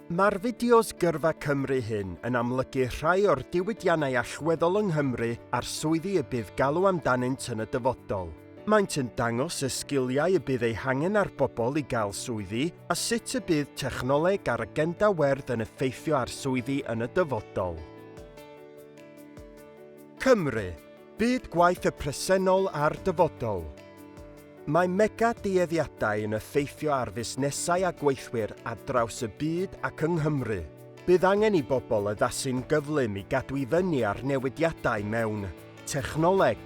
Mae'r fideos gyrfa Cymru hyn yn amlygu rhai o'r diwydiannau allweddol yng Nghymru a'r swyddi y bydd galw amdanynt yn y dyfodol. Maent yn dangos y sgiliau y bydd ei hangen ar bobl i gael swyddi a sut y bydd technoleg ar agenda werdd yn effeithio ar swyddi yn y dyfodol. Cymru, byd gwaith y presennol a'r dyfodol. Mae mega dueddiadau yn effeithio ar fusnesau a gweithwyr ar draws y byd ac yng Nghymru. Bydd angen i bobl addasu'n gyflym i gadw i fyny ar newidiadau mewn technoleg,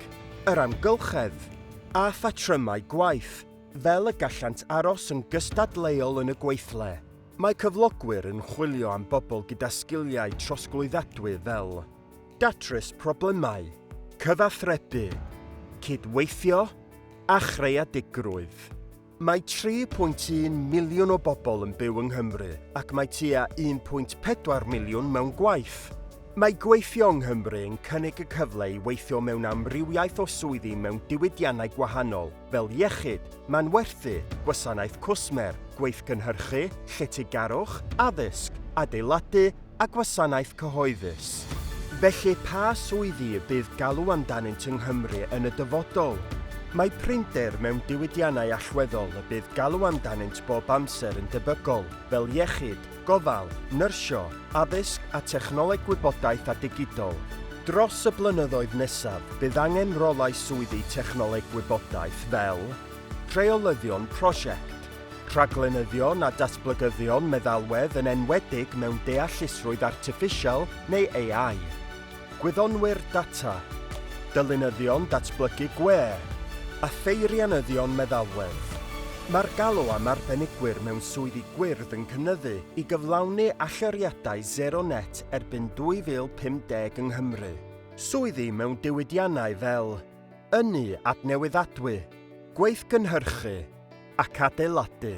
yr amgylchedd, a phatrymau gwaith, fel y gallant aros yn gystadleuol yn y gweithle. Mae cyflogwyr yn chwilio am bobl gyda sgiliau trosglwyddadwy fel datrys problemau, cyfathrebu, cydweithio, a chreadigrwydd. Mae 3.1 miliwn o bobl yn byw yng Nghymru ac mae tua 1.4 miliwn mewn gwaith. Mae gweithio yng Nghymru yn cynnig y cyfle i weithio mewn amrywiaeth o swyddi mewn diwydiannau gwahanol fel iechyd, manwerthu, gwasanaeth cwsmer, gweithgynhyrchu, lletygarwch, addysg, adeiladu a gwasanaeth cyhoeddus. Felly pa swyddi y bydd galw amdanynt yng Nghymru yn y dyfodol? Mae prinder mewn diwydiannau allweddol y bydd galw amdanynt bob amser yn debygol, fel iechyd, gofal, nyrsio, addysg a technoleg gwybodaeth a digidol. Dros y blynyddoedd nesaf, bydd angen rolau swyddi technoleg gwybodaeth fel rheolyddion prosiect, rhaglenyddion a datblygyddion meddalwedd yn enwedig mewn deallusrwydd artiffisial neu AI, gwyddonwyr data, dylunyddion datblygu gwe, a pheirianyddion meddalwedd. Mae'r galw am arbenigwyr mewn swyddi gwyrdd yn cynyddu i gyflawni allyriadau zero net erbyn 2050 yng Nghymru. Swyddi mewn diwydiannau fel ynni adnewyddadwy, gweithgynhyrchu ac adeiladu.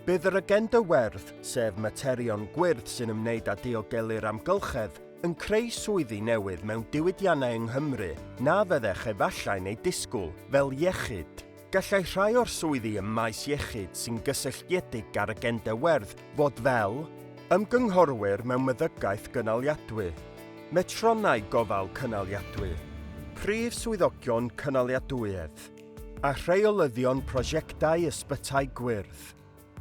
Bydd yr agenda werdd, sef materion gwyrdd sy'n ymwneud â diogelu'r amgylchedd, yn creu swyddi newydd mewn diwydiannau yng Nghymru na fyddech efallai neu disgwyl fel iechyd. Gallai rhai o'r swyddi ym maes iechyd sy'n gysylltiedig ar agenda werdd fod fel ymgynghorwyr mewn meddygaeth gynaliadwy, metronau gofal cynaliadwy, prif swyddogion cynaliadwyedd, a rheolyddion prosiectau ysbytau gwyrdd.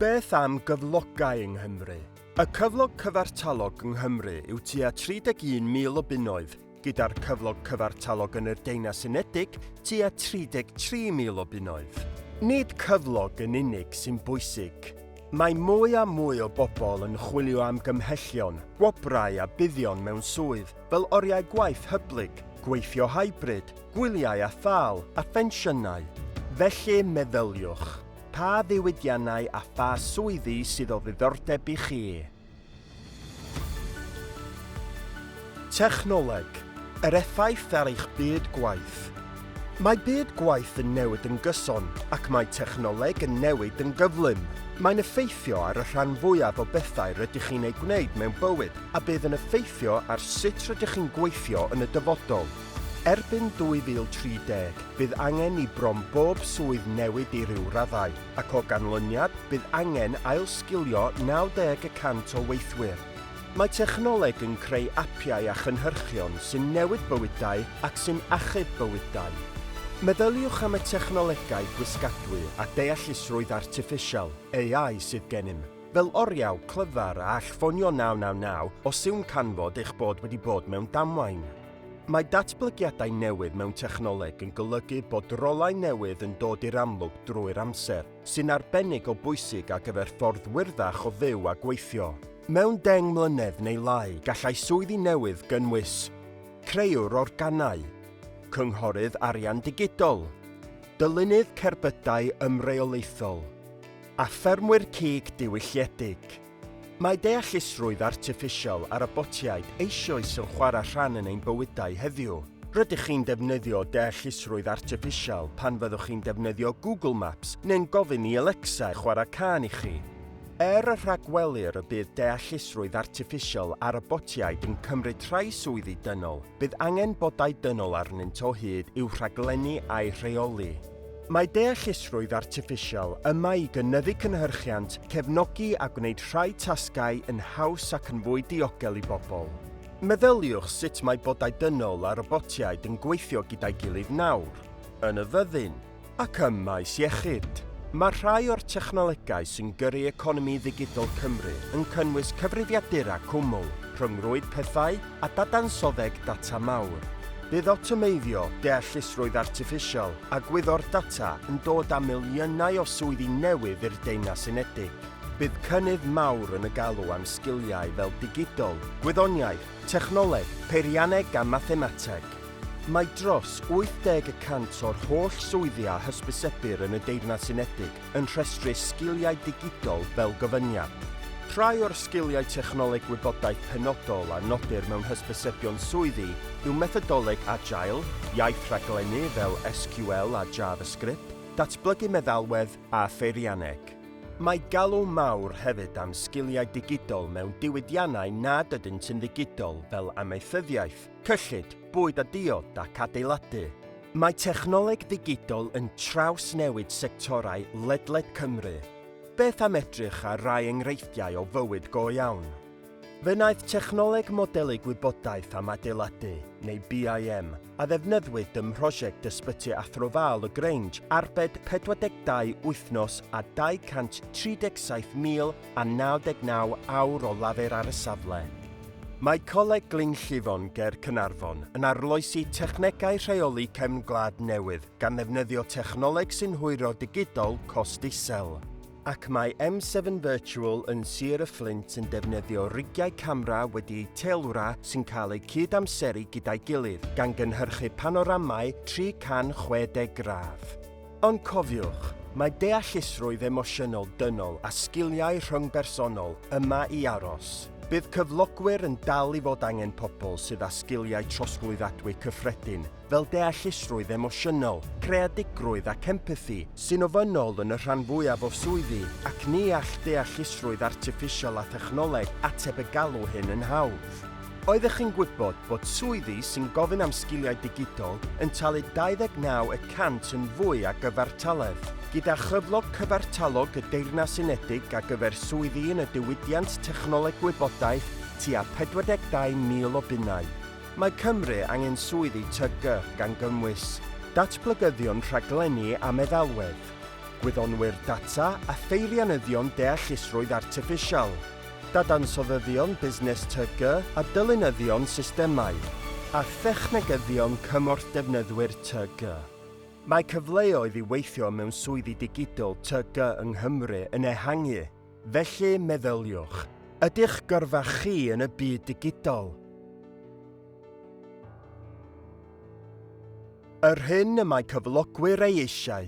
Beth am gyflogau yng Nghymru? Y cyflog cyfartalog yng Nghymru yw tua 31,000 o bunnoedd, gyda'r cyflog cyfartalog yn yr Deyrnas Unedig tua 33,000 o bunnoedd. Nid cyflog yn unig sy'n bwysig. Mae mwy a mwy o bobl yn chwilio am gymhellion, gwobrau a buddion mewn swydd, fel oriau gwaith hyblyg, gweithio hybrid, gwyliau a thal, a phensiynnau. Felly meddyliwch. Pa ddiwydiannau a pha swyddi sydd o ddiddordeb i chi? Technoleg, yr effaith ar eich byd gwaith. Mae byd gwaith yn newid yn gyson ac mae technoleg yn newid yn gyflym. Mae'n effeithio ar y rhan fwyaf o bethau rydych chi'n ei gwneud mewn bywyd a bydd yn effeithio ar sut rydych chi'n gweithio yn y dyfodol. Erbyn 2030, bydd angen i bron bob swydd newid i ryw raddau, ac o ganlyniad bydd angen ailsgilio 90% o weithwyr. Mae technoleg yn creu apiau a chynhyrchion sy'n newid bywydau ac sy'n achub bywydau. Meddyliwch am y technolegau gwisgadwy a deallusrwydd artiffisial, AI sydd gennym, fel oriawr clyfar a allfonio 999 os yw'n canfod eich bod wedi bod mewn damwain. Mae datblygiadau newydd mewn technoleg yn golygu bod rolau newydd yn dod i'r amlwg drwy'r amser, sy'n arbennig o bwysig ar gyfer ffordd wirddach o fyw a gweithio. Mewn 10 mlynedd neu lai, gallai swyddi newydd gynnwys creuwr organau, cynghorydd arian digidol, dylunnydd cerbydau ymreolaethol, a ffermwyr cig diwylliedig. Mae deallusrwydd artiffisial ar y botiaid eisoes yn chwarae rhan yn ein bywydau heddiw. Rydych chi'n defnyddio deallusrwydd artiffisial pan fyddwch chi'n defnyddio Google Maps neu'n gofyn i Alexa chwarae cân i chi. Y rhagwelir y bydd deallusrwydd artiffisial ar y botiaid yn cymryd rhai swyddi dynol, bydd angen bodau dynol arnynt o hyd i'w rhaglenni a'i rheoli. Mae deallusrwydd artiffisial yma i gynyddu cynhyrchiant, cefnogi a gwneud rhai tasgau yn haws ac yn fwy diogel i bobl. Meddyliwch sut mae bodau dynol a robotiaid yn gweithio gyda'i gilydd nawr, yn y fyddin, ac ym maes iechyd. Mae rhai o'r technolegau sy'n gyrru economi ddigidol Cymru yn cynnwys cyfrifiadurau cwmwl, rhyngrwyd pethau a dadansoddeg data mawr. Bydd otomeiddio, deallusrwydd artiffisial a gwyddor data yn dod â miliynau o swyddi newydd i'r Deyrnas Unedig. Bydd cynnydd mawr yn y galw am sgiliau fel digidol, gwyddoniaeth, technoleg, peirianneg a mathemateg. Mae dros 80% o'r holl swyddi a hysbysebir yn y Deyrnas Unedig yn rhestru sgiliau digidol fel gofyniad. Rhai o'r sgiliau technoleg gwybodaeth penodol a nodir mewn hysbysebion swyddi yw methodoleg agile, iaith rhaglennu fel SQL a JavaScript, datblygu meddalwedd a pheirianneg. Mae galw mawr hefyd am sgiliau digidol mewn diwydiannau nad ydynt yn ddigidol fel amaethyddiaeth, cyllid, bwyd a diod ac adeiladu. Mae technoleg digidol yn trawsnewid sectorau ledled Cymru. Beth am edrych ar rai enghreifftiau o fywyd go iawn? Fe wnaeth technoleg modelu gwybodaeth am adeiladu, neu BIM, a ddefnyddiwyd ym mhrosiect ysbyty athrofal y Grange arbed 42 wythnos a 237,099 awr o lafur ar y safle. Mae Coleg Glyn Llifon ger Caernarfon yn arloesi technegau rheoli cefn gwlad newydd gan ddefnyddio technoleg sy'n hwyro digidol cost isel. Ac mae M7 Virtual yn Sir y Fflint yn defnyddio rigiau camera wedi eu teilwra sy'n cael eu cydamseru gyda'i gilydd gan gynhyrchu panoramau 360 gradd. Ond cofiwch, mae deallusrwydd emosiynol dynol a sgiliau rhyngbersonol yma i aros. Bydd cyflogwyr yn dal i fod angen pobl sydd â sgiliau trosglwyddadwy cyffredin, fel deallusrwydd emosiynol, creadigrwydd ac empathi, sy'n ofynnol yn y rhan fwyaf o swyddi, ac ni all deallusrwydd artiffisial a technoleg ateb y galw hyn yn hawdd. Oeddech chi'n gwybod bod swyddi sy'n gofyn am sgiliau digidol yn talu 29% yn fwy ar gyfartaledd, gyda chyflog cyfartalog y Deyrnas Unedig ar gyfer swyddi yn y diwydiant technoleg gwybodaeth tua 42,000 o bunnau. Mae Cymru angen swyddi TG gan gynnwys datblygyddion rhaglenni a meddalwedd, gwyddonwyr data a pheirianyddion deallusrwydd artiffisial, dadansodyddion busnes TG a dylunyddion systemau, a thechnegyddion cymorth defnyddwyr TG. Mae cyfleoedd i weithio mewn swyddi digidol TG yng Nghymru yn ehangu, felly meddyliwch, ydych gyrfa chi yn y byd digidol? Yr hyn y mae cyflogwyr ei eisiau.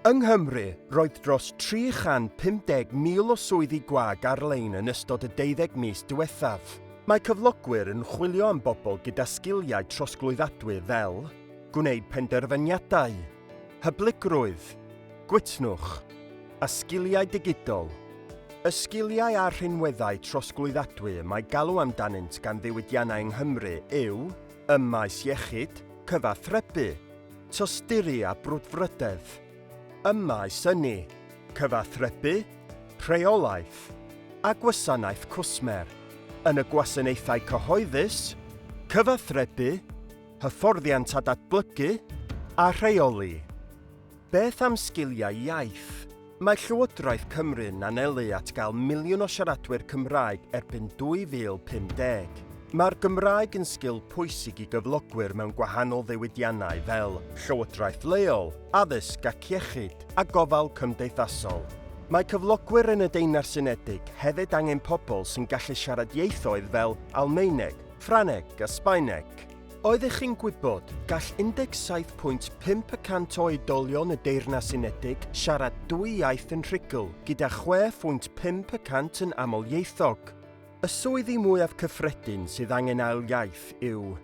Yng Nghymru, roedd dros 350,000 o swyddi gwag ar-lein yn ystod y 12 mis diwethaf. Mae cyflogwyr yn chwilio am bobl gyda sgiliau trosglwyddadwy fel gwneud penderfyniadau, hyblygrwydd, gwitnwch, a sgiliau digidol. Y sgiliau a rhinweddau trosglwyddadwy mae galw amdanynt gan ddiwydiannau yng Nghymru yw ym maes iechyd, cyfathrebu, tosturi a brwdfrydedd. Ym maes ynni, cyfathrebu, rheolaeth a gwasanaeth cwsmer. Yn y gwasanaethau cyhoeddus, cyfathrebu, hyfforddiant a datblygu a rheoli. Beth am sgiliau iaith? Mae Llywodraeth Cymru'n anelu at gael miliwn o siaradwyr Cymraeg erbyn 2050. Mae'r Gymraeg yn sgil pwysig i gyflogwyr mewn gwahanol ddiwydiannau fel llywodraeth leol, addysg ac iechyd a gofal cymdeithasol. Mae cyflogwyr yn y Deyrnas Unedig hefyd angen pobl sy'n gallu siarad ieithoedd fel Almaeneg, Ffrangeg a Sbaeneg. Oeddech chi'n gwybod gall 17.5% o oedolion y Deyrnas Unedig siarad 2 iaith yn rhugl, gyda 6.5% yn amlieithog. Y swyddi mwyaf cyffredin sydd angen ail iaith yw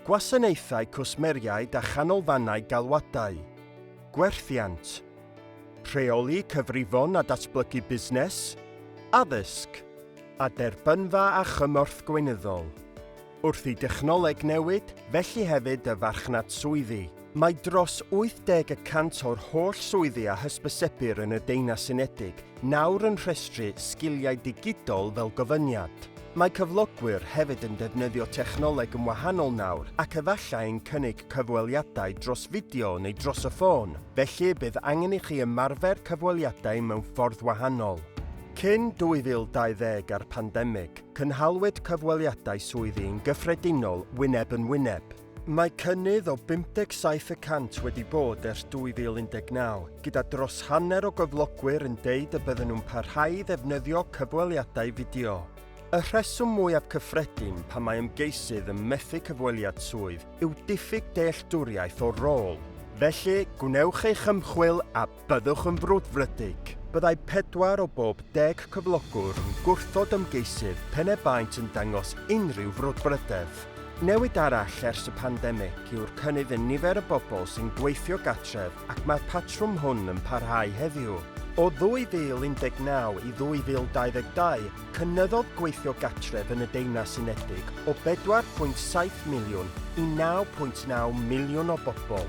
gwasanaethau cwsmeriaid a chanolfannau galwadau, gwerthiant, rheoli cyfrifon a datblygu busnes, addysg, a derbynfa a chymorth gweinyddol. Wrth i dechnoleg newid, felly hefyd y farchnad swyddi. Mae dros 80% o'r holl swyddi a hysbysebwyr yn y Deyrnas Unedig nawr yn rhestru sgiliau digidol fel gofyniad. Mae cyflogwyr hefyd yn defnyddio technoleg yn wahanol nawr ac efallai'n cynnig cyfweliadau dros fideo neu dros y ffôn, felly bydd angen i chi ymarfer cyfweliadau mewn ffordd wahanol. Cyn 2020 a'r pandemig, cynhalwyd cyfweliadau swyddi yn gyffredinol wyneb yn wyneb. Mae cynnydd o 57% wedi bod ers 2019, gyda dros hanner o gyflogwyr yn deud y bydden nhw'n parhau i ddefnyddio cyfweliadau fideo. Y rheswm mwyaf cyffredin pan mae ymgeisydd yn methu cyfweliad swydd yw diffyg dealltwriaeth o rôl. Felly, gwnewch eich ymchwil a byddwch yn frwdfrydig. Byddai 4 o bob 10 cyflogwr yn gwrthod ymgeisydd pen y baent yn dangos unrhyw frwdfrydedd. Newid arall ers y pandemig yw'r cynnydd yn nifer y bobl sy'n gweithio gatref ac mae'r patrwm hwn yn parhau heddiw. O 2019 i 2022, cynyddodd gweithio gatref yn y Deyrnas Unedig o 4.7 miliwn i 9.9 miliwn o bobl.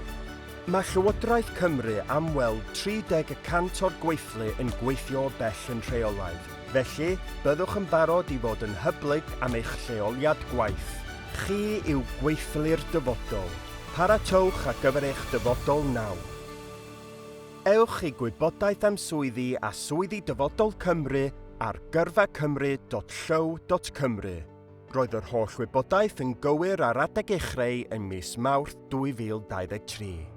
Mae Llywodraeth Cymru am weld 30% o'r gweithlu yn gweithio o bell yn rheolaidd. Felly, byddwch yn barod i fod yn hyblyg am eich lleoliad gwaith. Chi yw gweithlu'r dyfodol. Paratowch ar gyfer eich dyfodol nawr. Ewch i Gwybodaeth am swyddi a swyddi dyfodol Cymru ar gyrfacymru.llyw.cymru. Roedd yr holl wybodaeth yn gywir ar adeg uchrau yn mis Mawrth 2023.